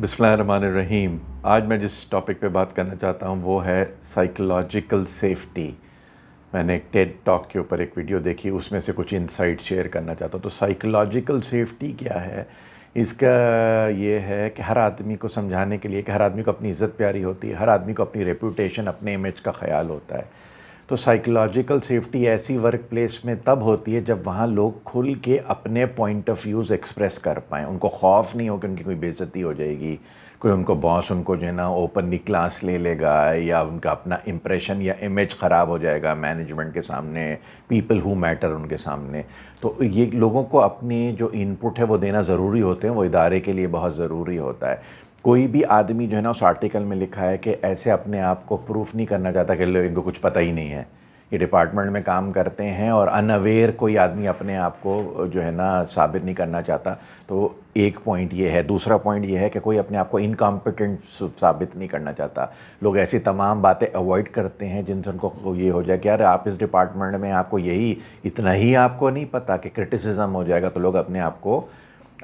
بسم اللہ الرحمن الرحیم۔ آج میں جس ٹاپک پہ بات کرنا چاہتا ہوں وہ ہے سائیکولوجیکل سیفٹی۔ میں نے ایک ٹیڈ ٹاک کے اوپر ایک ویڈیو دیکھی، اس میں سے کچھ انسائٹ شیئر کرنا چاہتا ہوں۔ تو سائیکولوجیکل سیفٹی کیا ہے؟ اس کا یہ ہے کہ ہر آدمی کو سمجھانے کے لیے کہ ہر آدمی کو اپنی عزت پیاری ہوتی ہے، ہر آدمی کو اپنی ریپوٹیشن، اپنے امیج کا خیال ہوتا ہے۔ تو سائیکولوجیکل سیفٹی ایسی ورک پلیس میں تب ہوتی ہے جب وہاں لوگ کھل کے اپنے پوائنٹ آف ویوز ایکسپریس کر پائیں، ان کو خوف نہیں ہو کہ ان کی کوئی بے عزتی ہو جائے گی، کوئی ان کو باس ان کو جو ہے نا اوپنلی کلاس لے لے گا، یا ان کا اپنا امپریشن یا امیج خراب ہو جائے گا مینجمنٹ کے سامنے، پیپل ہو میٹر ان کے سامنے۔ تو یہ لوگوں کو اپنی جو ان پٹ ہے وہ دینا ضروری ہوتے ہیں، وہ ادارے کے لیے بہت ضروری ہوتا ہے۔ کوئی بھی آدمی جو ہے نا اس آرٹیکل میں لکھا ہے کہ ایسے اپنے آپ کو پروف نہیں کرنا چاہتا کہ ان کو کچھ پتہ ہی نہیں ہے، یہ ڈپارٹمنٹ میں کام کرتے ہیں اور انویئر کوئی آدمی اپنے آپ کو جو ہے نا ثابت نہیں کرنا چاہتا۔ تو ایک پوائنٹ یہ ہے۔ دوسرا پوائنٹ یہ ہے کہ کوئی اپنے آپ کو انکمپیٹنٹ ثابت نہیں کرنا چاہتا۔ لوگ ایسی تمام باتیں اوائڈ کرتے ہیں جن سے ان کو یہ ہو جائے کہ یار آپ اس ڈپارٹمنٹ میں آپ کو یہی اتنا ہی آپ کو نہیں پتہ کہ کرٹیسزم ہو جائے گا، تو لوگ اپنے آپ کو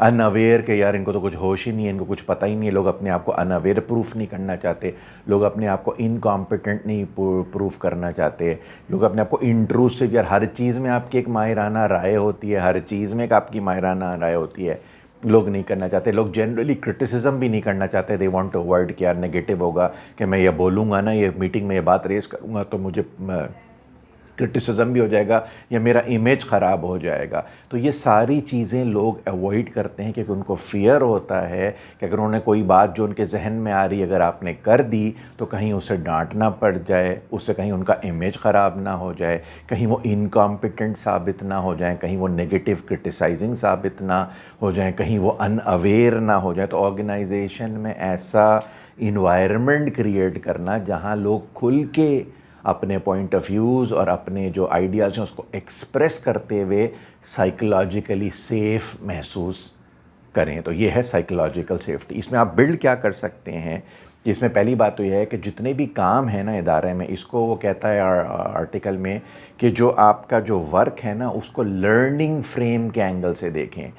ان اویئر کہ یار ان کو تو کچھ ہوش ہی نہیں ہے، ان کو کچھ پتہ ہی نہیں ہے، لوگ اپنے آپ کو ان اویئر پروف نہیں کرنا چاہتے، لوگ اپنے آپ کو انکمپیٹنٹ نہیں پروف کرنا چاہتے، لوگ اپنے آپ کو انٹروسیو، یار ہر چیز میں آپ کی ایک ماہرانہ رائے ہوتی ہے، ہر چیز میں ایک آپ کی ماہرانہ رائے ہوتی ہے، لوگ نہیں کرنا چاہتے۔ لوگ جنرلی کرٹیسزم بھی نہیں کرنا چاہتے، دے وانٹ ٹو اوائڈ کہ یار نگیٹو ہوگا، کہ میں یہ بولوں گا نا، یہ میٹنگ میں یہ بات ریز کروں گا تو مجھے کرٹیسزم بھی ہو جائے گا یا میرا امیج خراب ہو جائے گا۔ تو یہ ساری چیزیں لوگ ایوائڈ کرتے ہیں کیونکہ ان کو فیئر ہوتا ہے کہ اگر انہوں نے کوئی بات جو ان کے ذہن میں آ رہی ہے اگر آپ نے کر دی تو کہیں اسے ڈانٹنا پڑ جائے، اس سے کہیں ان کا امیج خراب نہ ہو جائے، کہیں وہ انکمپیٹنٹ ثابت نہ ہو جائیں، کہیں وہ نیگیٹو کرٹیسائزنگ ثابت نہ ہو جائیں، کہیں وہ ان اویئر نہ ہو جائیں۔ تو آرگنائزیشن میں ایسا انوائرمنٹ کریٹ کرنا جہاں لوگ کھل کے اپنے پوائنٹ آف ویوز اور اپنے جو آئیڈیاز ہیں اس کو ایکسپریس کرتے ہوئے سائیکولوجیکلی سیف محسوس کریں، تو یہ ہے سائیکولوجیکل سیفٹی۔ اس میں آپ بلڈ کیا کر سکتے ہیں؟ اس میں پہلی بات تو یہ ہے کہ جتنے بھی کام ہیں نا ادارے میں، اس کو وہ کہتا ہے آرٹیکل میں کہ جو آپ کا جو ورک ہے نا اس کو لرننگ فریم کے اینگل سے دیکھیں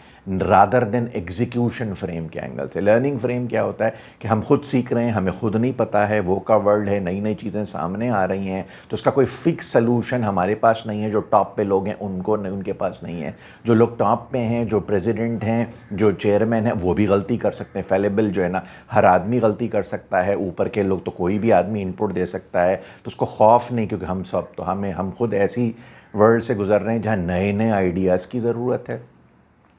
رادر دین ایگزیکیوشن فریم کے اینگل سے۔ لرننگ فریم کیا ہوتا ہے کہ ہم خود سیکھ رہے ہیں، ہمیں خود نہیں پتہ ہے، وہ کا ورلڈ ہے، نئی نئی چیزیں سامنے آ رہی ہیں، تو اس کا کوئی فکس سلوشن ہمارے پاس نہیں ہے۔ جو ٹاپ پہ لوگ ہیں ان کے پاس نہیں ہے، جو لوگ ٹاپ پہ ہیں، جو پریزیڈنٹ ہیں، جو چیئرمین ہیں، وہ بھی غلطی کر سکتے ہیں، فیلیبل جو ہے نا، ہر آدمی غلطی کر سکتا ہے، اوپر کے لوگ تو کوئی بھی آدمی انپٹ دے سکتا ہے، تو اس کو خوف نہیں، کیونکہ ہم سب تو ہم خود ایسی ورلڈ سے گزر رہے ہیں جہاں نئے نئے آئیڈیاز کی ضرورت ہے۔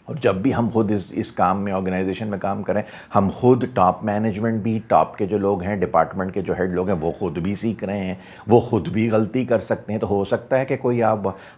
اور جب بھی ہم خود اس کام میں آرگنائزیشن میں کام کریں، ہم خود ٹاپ مینجمنٹ بھی، ٹاپ کے جو لوگ ہیں، ڈپارٹمنٹ کے جو ہیڈ لوگ ہیں، وہ خود بھی سیکھ رہے ہیں، وہ خود بھی غلطی کر سکتے ہیں۔ تو ہو سکتا ہے کہ کوئی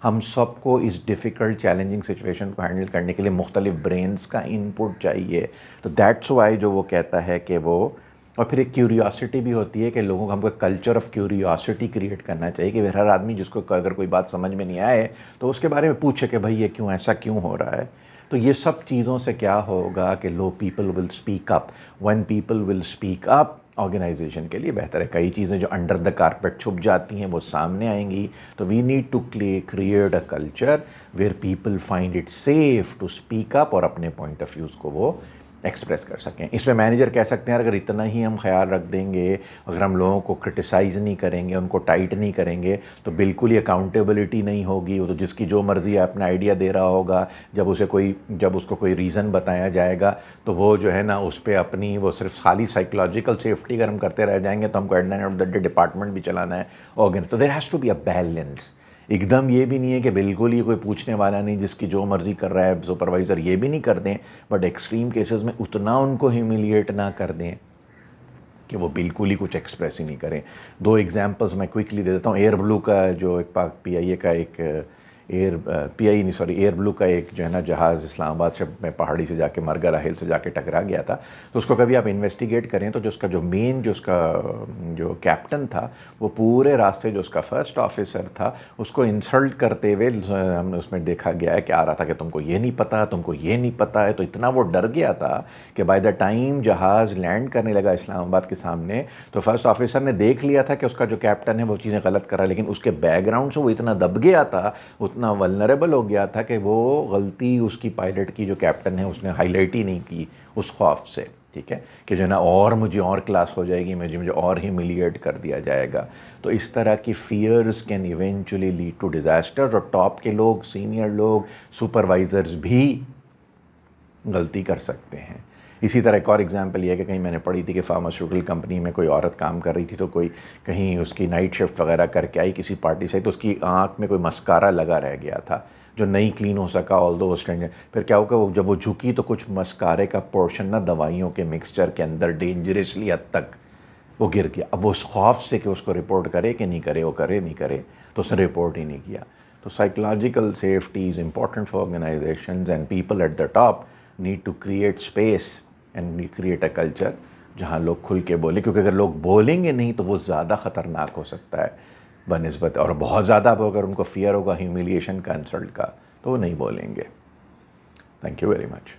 ہم سب کو اس ڈیفیکلٹ چیلنجنگ سچویشن کو ہینڈل کرنے کے لیے مختلف برینز کا انپٹ چاہیے۔ تو دیٹس وائی جو وہ کہتا ہے کہ وہ، اور پھر ایک کیوریوسٹی بھی ہوتی ہے کہ لوگوں کو ہم کو کلچر آف کیوریوسٹی کریٹ کرنا چاہیے کہ ہر آدمی جس کو اگر کوئی بات سمجھ میں نہیں آئے تو اس کے بارے میں پوچھے کہ بھائی یہ کیوں ایسا کیوں ہو رہا ہے۔ تو یہ سب چیزوں سے کیا ہوگا کہ people will speak up. When people will speak up, organization کے لیے بہتر ہے۔ کئی چیزیں جو انڈر دا کارپیٹ چھپ جاتی ہیں وہ سامنے آئیں گی۔ تو we need to create a culture where people find it safe to speak up اور اپنے پوائنٹ آف ویوز کو وہ ایکسپریس کر سکیں۔ اس میں مینیجر کہہ سکتے ہیں اگر اتنا ہی ہم خیال رکھ دیں گے، اگر ہم لوگوں کو کرٹیسائز نہیں کریں گے، ان کو ٹائٹ نہیں کریں گے، تو بالکل ہی اکاؤنٹیبلٹی نہیں ہوگی۔ وہ تو جس کی جو مرضی اپنا آئیڈیا دے رہا ہوگا، جب اس کو کوئی ریزن بتایا جائے گا تو وہ جو ہے نا اس پہ اپنی وہ صرف خالی سائیکولوجیکل سیفٹی اگر ہم کرتے رہ جائیں گے تو ہم کو at the end of the day department بھی چلانا ہے۔ تو there has to be a balance. ایک دم یہ بھی نہیں ہے کہ بالکل ہی کوئی پوچھنے والا نہیں، جس کی جو مرضی کر رہا ہے سپروائزر، یہ بھی نہیں کر دیں، بٹ ایکسٹریم کیسز میں اتنا ان کو ہیومیلیٹ نہ کر دیں کہ وہ بالکل ہی کچھ ایکسپریس ہی نہیں کریں۔ دو ایگزامپلس میں کوئکلی دے دیتا ہوں۔ ایئر بلو کا جو ایک پی آئی اے کا ایک ایئر بلو کا ایک جو ہے نا جہاز اسلام آباد میں پہاڑی سے جا کے مرگرا ہل سے جا کے ٹکرا گیا تھا، تو اس کو کبھی آپ انویسٹیگیٹ کریں تو جو اس کا جو کیپٹن تھا، وہ پورے راستے جو اس کا فرسٹ آفیسر تھا اس کو انسلٹ کرتے ہوئے ہم نے اس میں دیکھا گیا ہے کہ آ رہا تھا کہ تم کو یہ نہیں پتا، تم کو یہ نہیں پتا ہے۔ تو اتنا وہ ڈر گیا تھا کہ بائی دا ٹائم جہاز لینڈ کرنے لگا اسلام آباد کے سامنے تو فرسٹ آفیسر نے دیکھ لیا تھا کہ اس کا جو کیپٹن ہے وہ چیزیں غلط کر رہا ہے، لیکن اس کے بیک گراؤنڈ سے وہ اتنا دب گیا تھا، اتنا ولنریبل ہو گیا تھا کہ وہ غلطی اس کی پائلٹ کی جو کیپٹن ہے اس نے ہائی لائٹ ہی نہیں کی اس خوف سے۔ ٹھیک ہے، کہ جو نا اور مجھے اور کلاس ہو جائے گی، مجھے اور ہیوملیٹ کر دیا جائے گا. تو اس طرح کی fears can eventually lead to disaster, اور ٹاپ کے لوگ، سینئر لوگ، سپروائزرز بھی غلطی کر سکتے ہیں. اسی طرح ایک اور ایگزامپل یہ ہے کہ کہیں میں نے پڑھی تھی کہ فارماسیوٹیکل کمپنی میں کوئی عورت کام کر رہی تھی، تو کوئی کہیں اس کی نائٹ شفٹ وغیرہ کر کے آئی کسی پارٹی سے، تو اس کی آنکھ میں کوئی مسکارا لگا رہ گیا تھا جو نہیں کلین ہو سکا، آل دو اسٹرینجر. پھر کیا ہوگا، وہ جب وہ جھکی تو کچھ مسکارے کا پورشن نا دوائیوں کے مکسچر کے اندر ڈینجرسلی حد تک وہ گر گیا. اب وہ اس خوف سے کہ اس کو رپورٹ کرے کہ نہیں کرے، وہ کرے نہیں کرے، تو اس نے رپورٹ ہی نہیں کیا. تو psychological safety is important for organizations and people at the top need to create space and create a culture جہاں لوگ کھل کے بولیں، کیونکہ اگر لوگ بولیں گے نہیں تو وہ زیادہ خطرناک ہو سکتا ہے بنسبت، اور بہت زیادہ اگر ان کو فیئر ہوگا ہیوملیشن کا، انسلٹ کا، تو وہ نہیں بولیں گے. Thank you very much.